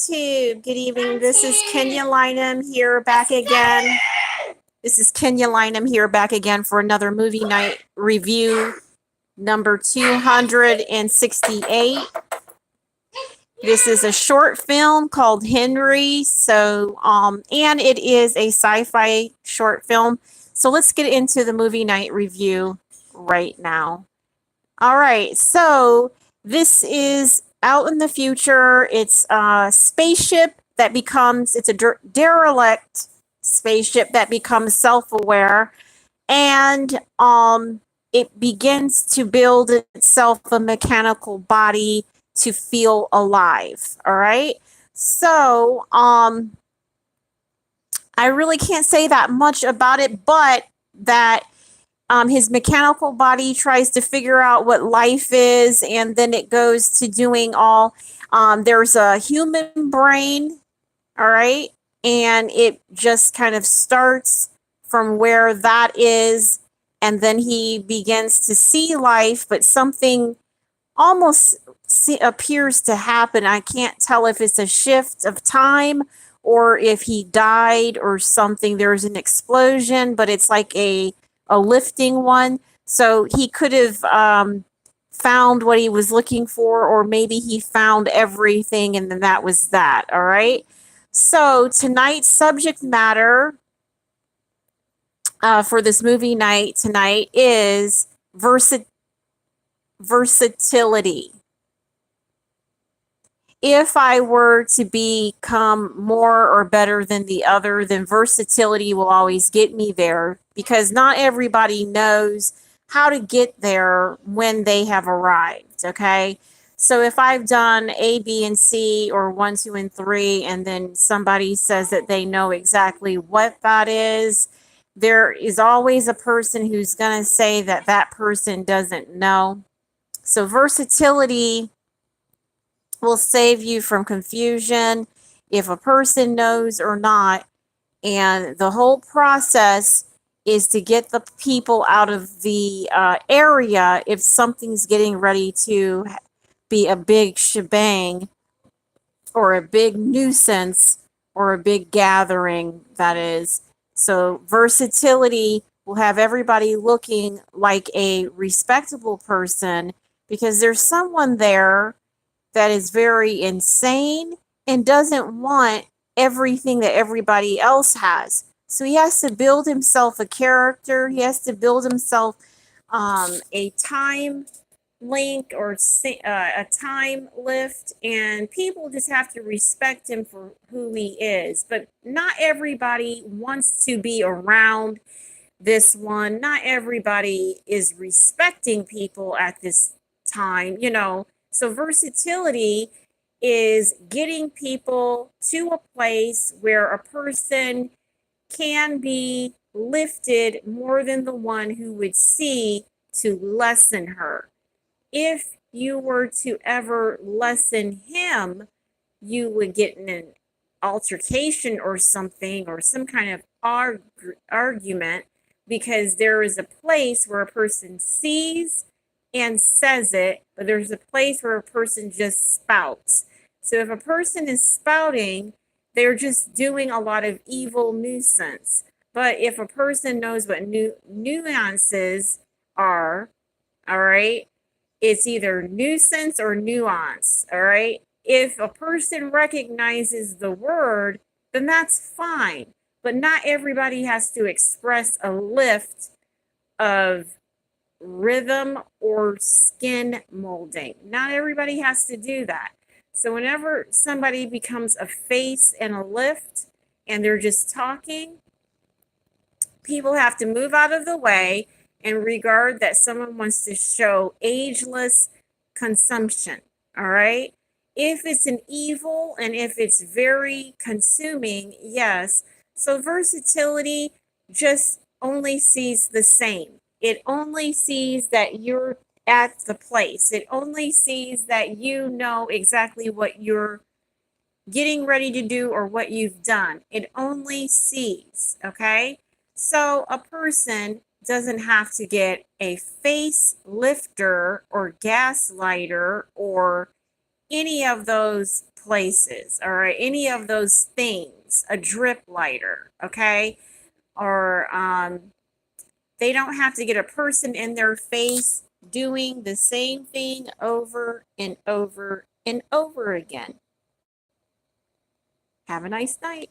YouTube. Good evening. This is Kenya Lynham here back again. For another movie night review number 268. This is a short film called Henri. And it is a sci-fi short film. So let's get into the movie night review right now. All right. So this is out in the future. It's a spaceship that becomes, it's a derelict spaceship that becomes self-aware, and it begins to build itself a mechanical body to feel alive. All right. So I really can't say that much about it, but that his mechanical body tries to figure out what life is, and then it goes to doing all. There's a human brain, all right, and it just kind of starts from where that is, and then he begins to see life, but something almost appears to happen. I can't tell if it's a shift of time or if he died or something. There's an explosion, but it's like a lifting one. So he could have found what he was looking for, or maybe he found everything and then that was that. All right. So tonight's subject matter for this movie night tonight is versatility. If I were to become more or better than the other, then versatility will always get me there, because not everybody knows how to get there when they have arrived. Okay. So if I've done A, B, and C, or 1, 2, and 3, and then somebody says that they know exactly what that is, there is always a person who's going to say that that person doesn't know. So versatility will save you from confusion if a person knows or not. And the whole process is to get the people out of the area if something's getting ready to be a big shebang or a big nuisance or a big gathering, that is. So versatility will have everybody looking like a respectable person, because there's someone there that is very insane and doesn't want everything that everybody else has. So he has to build himself a character. He has to build himself a time link or a time lift, and people just have to respect him for who he is. But not everybody wants to be around this one. Not everybody is respecting people at this time, you know. So versatility is getting people to a place where a person can be lifted more than the one who would see to lessen her. If you were to ever lessen him, you would get in an altercation or something, or some kind of argument, because there is a place where a person sees and says it, but there's a place where a person just spouts. So if a person is spouting, they're just doing a lot of evil nuisance. But if a person knows what nuances are, all right, it's either nuisance or nuance, all right? If a person recognizes the word, then that's fine. But not everybody has to express a lift of rhythm or skin molding. Not everybody has to do that. So whenever somebody becomes a face and a lift and they're just talking, people have to move out of the way and regard that someone wants to show ageless consumption. All right. If it's an evil and if it's very consuming, yes. So versatility just only sees the same. It only sees that you're at the place. It only sees that you know exactly what you're getting ready to do or what you've done. It only sees, okay? So a person doesn't have to get a face lifter or gaslighter or any of those places or any of those things, a drip lighter, okay? Or they don't have to get a person in their face doing the same thing over and over and over again. Have a nice night.